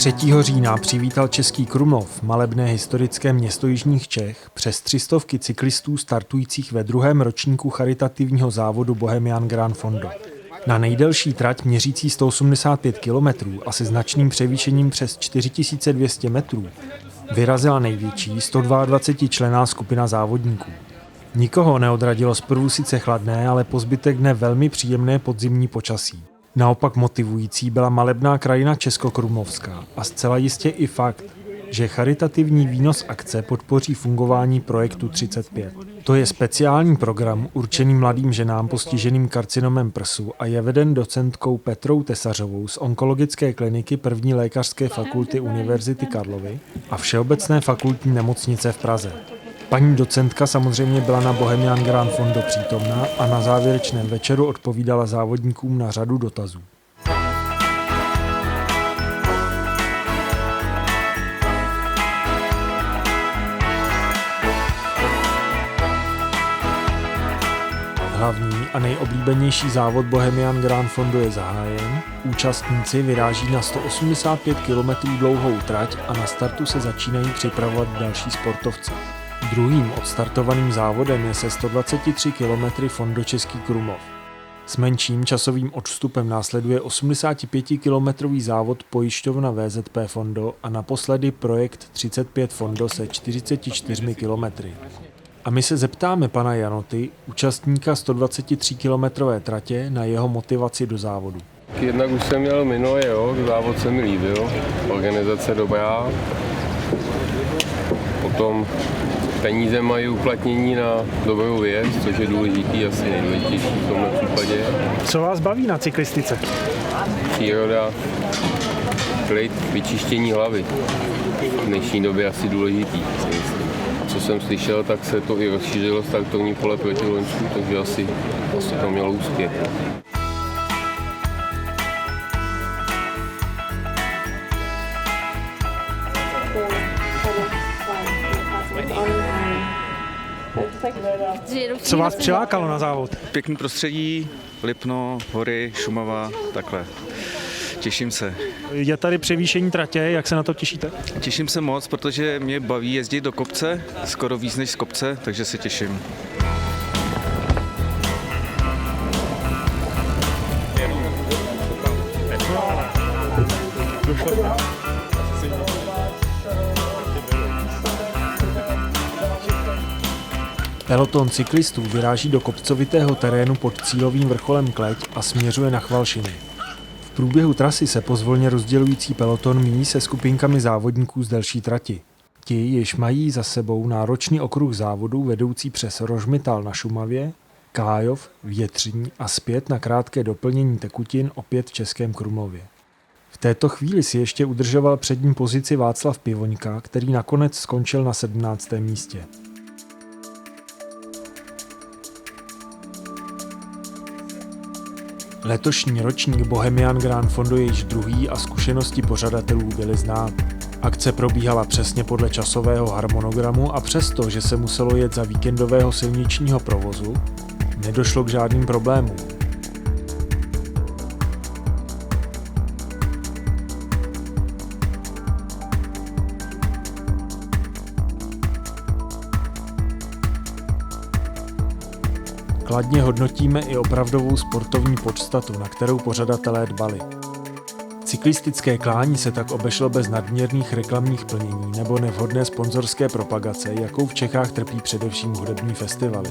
3. října přivítal Český Krumlov, malebné historické město jižních Čech, přes 300 cyklistů startujících ve 2. ročníku charitativního závodu Bohemian Grand Fondo. Na nejdelší trať měřící 185 km a se značným převýšením přes 4200 metrů vyrazila největší 122členná skupina závodníků. Nikoho neodradilo zprvu sice chladné, ale po zbytek dne velmi příjemné podzimní počasí. Naopak motivující byla malebná krajina českokrumlovská a zcela jistě i fakt, že charitativní výnos akce podpoří fungování projektu 35. To je speciální program určený mladým ženám postiženým karcinomem prsu a je veden docentkou Petrou Tesařovou z onkologické kliniky 1. lékařské fakulty Univerzity Karlovy a Všeobecné fakultní nemocnice v Praze. Paní docentka samozřejmě byla na Bohemian Grand Fondo přítomná a na závěrečném večeru odpovídala závodníkům na řadu dotazů. Hlavní a nejoblíbenější závod Bohemian Grand Fondo je zahájen, účastníci vyráží na 185 km dlouhou trať a na startu se začínají připravovat další sportovci. Druhým odstartovaným závodem je se 123 km Fondo Český Krumlov. S menším časovým odstupem následuje 85-kilometrový závod pojišťovna VZP Fondo a naposledy projekt 35 Fondo se 44 km. A my se zeptáme pana Janoty, účastníka 123-kilometrové tratě, na jeho motivaci do závodu. Jednak už jsem měl minulý rok, závod se mi líbil, organizace dobrá, potom peníze mají uplatnění na dobrou věc, což je důležitý, asi nejdůležitější v tomhle případě. Co vás baví na cyklistice? Příroda, klid, vyčištění hlavy. V dnešní době asi důležitý. Co jsem slyšel, tak se to i rozšířilo startovní pole proti loňsku, takže asi to mělo úspěch. Co vás přilákalo na závod? Pěkný prostředí, Lipno, hory, Šumava, takhle. Těším se. Je tady převýšení tratě, jak se na to těšíte? Těším se moc, protože mě baví jezdit do kopce, skoro víc než z kopce, takže se těším. Peloton cyklistů vyráží do kopcovitého terénu pod cílovým vrcholem Kleť a směřuje na Chvalšiny. V průběhu trasy se pozvolně rozdělující peloton míjí se skupinkami závodníků z delší trati. Ti již mají za sebou náročný okruh závodů vedoucí přes Rožmital na Šumavě, Kájov, Větřiň a zpět na krátké doplnění tekutin opět v Českém Krumlově. V této chvíli si ještě udržoval přední pozici Václav Pivoňka, který nakonec skončil na 17. místě. Letošní ročník Bohemian Grand Fondo je již druhý a zkušenosti pořadatelů byly znát. Akce probíhala přesně podle časového harmonogramu a přesto, že se muselo jet za víkendového silničního provozu, nedošlo k žádným problémům. Kladně hodnotíme i opravdovou sportovní podstatu, na kterou pořadatelé dbali. Cyklistické klání se tak obešlo bez nadměrných reklamních plnění nebo nevhodné sponzorské propagace, jakou v Čechách trpí především hudební festivaly.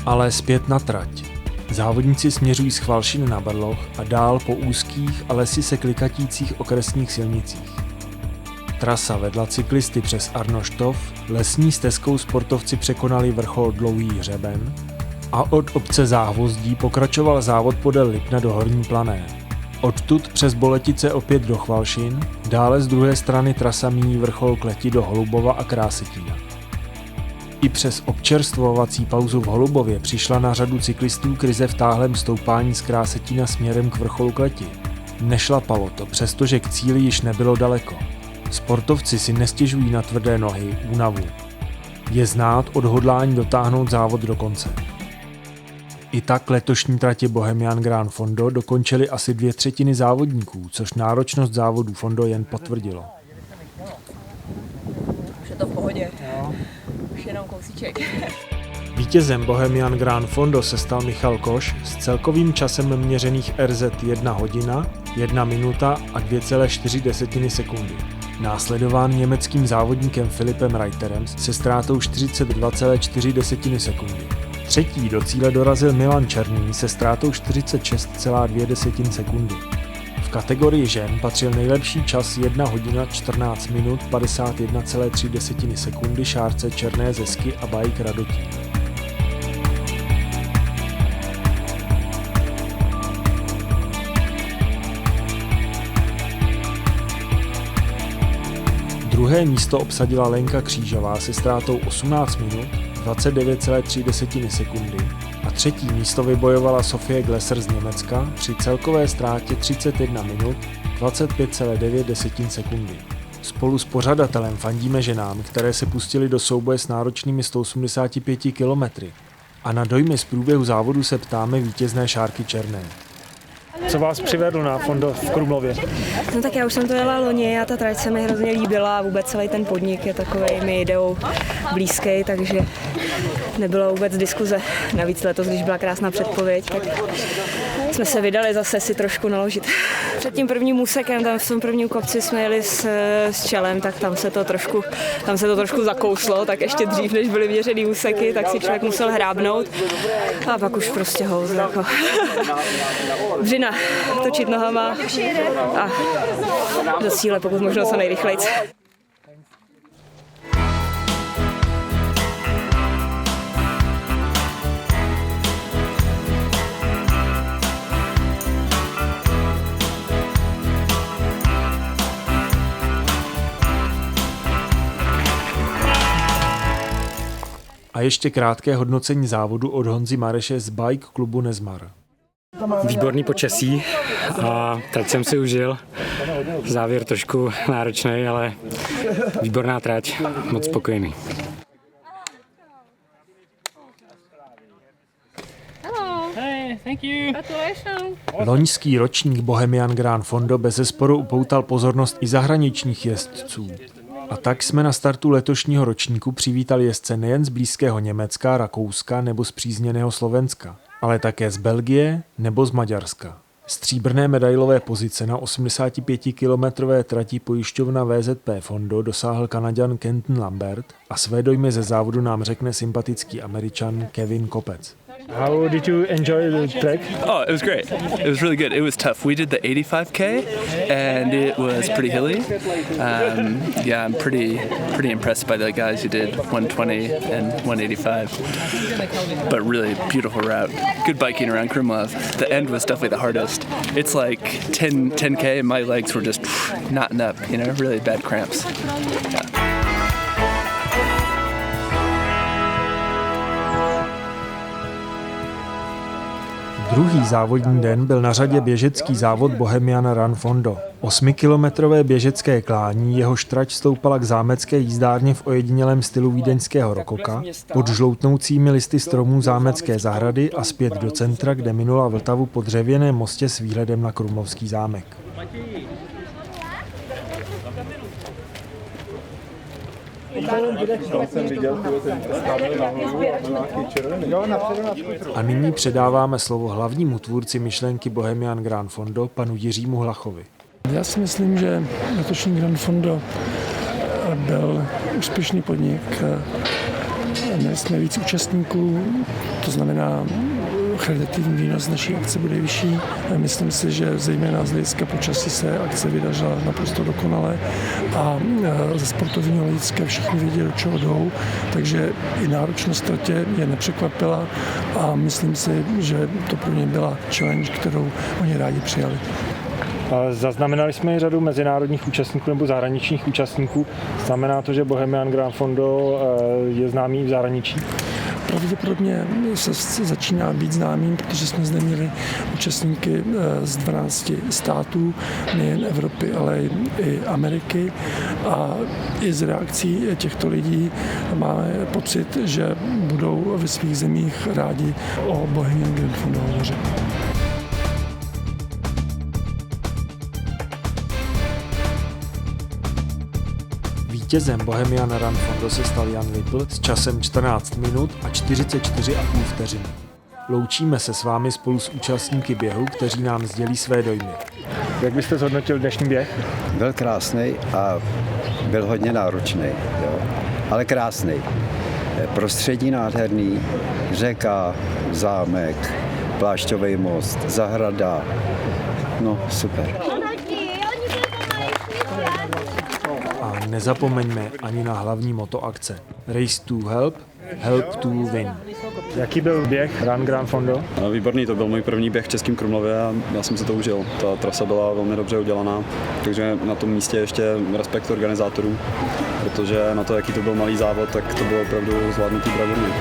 Ale zpět na trať. Závodníci směřují z Chvalšin na Brloch a dál po úzkých a lesy se klikatících okresních silnicích. Trasa vedla cyklisty přes Arnoštov, lesní stezkou sportovci překonali vrchol Dlouhý hřeben a od obce Záhvozdí pokračoval závod podél Lipna do Horní Plané. Odtud přes Boletice opět do Chvalšin, dále z druhé strany trasa míjí vrchol Kleti do Holubova a Krásetína. I přes občerstvovací pauzu v Holubově přišla na řadu cyklistů krize v táhlém stoupání z Krásetína směrem k vrcholu Kleti. Nešlapalo to, přestože k cíli již nebylo daleko. Sportovci si nestěžují na tvrdé nohy, únavu. Je znát odhodlání dotáhnout závod do konce. I tak letošní tratě Bohemian Grand Fondo dokončili asi 2/3 závodníků, což náročnost závodů Fondo jen potvrdilo. Už je to v pohodě. Už jenom kousíček. Vítězem Bohemian Grand Fondo se stal Michal Koš s celkovým časem měřených RZ 1 hodina, 1 minuta a 2,4 sekundy. Následován německým závodníkem Filipem Reiterem se ztrátou 42,4 sekundy. Třetí do cíle dorazil Milan Černý se ztrátou 46,2 sekundy. V kategorii žen patřil nejlepší čas 1 hodina 14 minut 51,3 sekundy Šárce Černé ze ski a bike Radotín. Druhé místo obsadila Lenka Křížová se ztrátou 18 minut 29,3 sekundy a třetí místo vybojovala Sofie Glesser z Německa při celkové ztrátě 31 minut 25,9 sekundy. Spolu s pořadatelem fandíme ženám, které se pustily do souboje s náročnými 185 kilometry. A na dojmy z průběhu závodu se ptáme vítězné Šárky Černé. Co vás přivedlo na Fondo v Krumlově? No tak já už jsem to jela loni a ta trať se mi hrozně líbila a vůbec celý ten podnik je takovej mi ideou blízký, takže nebylo vůbec diskuze. Navíc letos, když byla krásná předpověď, tak jsme se vydali zase si trošku naložit. Před tím prvním úsekem, tam v tom prvním kopci jsme jeli s čelem, tak tam se to trošku zakouslo, tak ještě dřív, než byly měřený úseky, tak si člověk musel hrábnout a pak už prostě houz, jako vřina, točit nohama a do cíle, pokud možno co nejrychleji. A ještě krátké hodnocení závodu od Honzy Mareše z bike klubu Nezmar. Výborný počasí a trať jsem si užil. Závěr trošku náročný, ale výborná trať, moc spokojený. Hey, thank you. Congratulations. Loňský ročník Bohemian Grand Fondo bezesporu upoutal pozornost i zahraničních jezdců. A tak jsme na startu letošního ročníku přivítali jezdce nejen z blízkého Německa, Rakouska nebo spřízněného Slovenska, ale také z Belgie nebo z Maďarska. Stříbrné medailové pozice na 85-kilometrové trati pojišťovna VZP Fondo dosáhl Kanaďan Kenton Lambert a své dojmy ze závodu nám řekne sympatický Američan Kevin Kopec. How did you enjoy the track? Oh, it was great. It was really good. It was tough. We did the 85K, and it was pretty hilly. Yeah, I'm pretty impressed by the guys who did 120 and 185. But really beautiful route. Good biking around Krumlov. The end was definitely the hardest. It's like 10K, and my legs were just knotting up. You know, really bad cramps. Yeah. Druhý závodní den byl na řadě běžecký závod Bohemian Run Fondo. 8kilometrové běžecké klání, jehož trať stoupala k zámecké jízdárně v ojedinělém stylu vídeňského rokoka, pod žloutnoucími listy stromů zámecké zahrady a zpět do centra, kde minula Vltavu po dřevěném mostě s výhledem na Krumlovský zámek. A nyní předáváme slovo hlavnímu tvůrci myšlenky Bohemian Grand Fondo, panu Jiřímu Hlachovi. Já si myslím, že letošní Grand Fondo byl úspěšný podnik. Měli jsme víc účastníků, to znamená, charitativní výnos naší akce bude vyšší. Myslím si, že zejména z hlediska počasí se akce vydařila naprosto dokonale a ze sportovního hlediska všichni vědí, do čeho jdou, takže i náročnost tratě je nepřekvapila a myslím si, že to pro ně byla challenge, kterou oni rádi přijali. Zaznamenali jsme i řadu mezinárodních účastníků nebo zahraničních účastníků. Znamená to, že Bohemian Grand Fondo je známý v zahraničí? Pravděpodobně se začíná být známým, protože jsme zde měli účastníky z 12 států, nejen Evropy, ale i Ameriky. A i z reakcí těchto lidí máme pocit, že budou ve svých zemích rádi o Bohemian Grand Fondo hovořit. Vítězem Bohemian Grand Fondo se stal Jan Lippl s časem 14 minut a 44,5 vteřiny. Loučíme se s vámi spolu s účastníky běhu, kteří nám sdělí své dojmy. Jak byste zhodnotil dnešní běh? Byl krásný a byl hodně náročný, jo. Ale krásný. Prostředí nádherný, řeka, zámek, plášťový most, zahrada. No, super. A nezapomeňme ani na hlavní moto akce. Race to help, help to win. Jaký byl běh Run Grand Fondo? Výborný, to byl můj první běh v Českém Krumlově a já jsem se to užil. Ta trasa byla velmi dobře udělaná, takže na tom místě ještě respekt organizátorům, protože na to, jaký to byl malý závod, tak to bylo opravdu zvládnutý bravurně.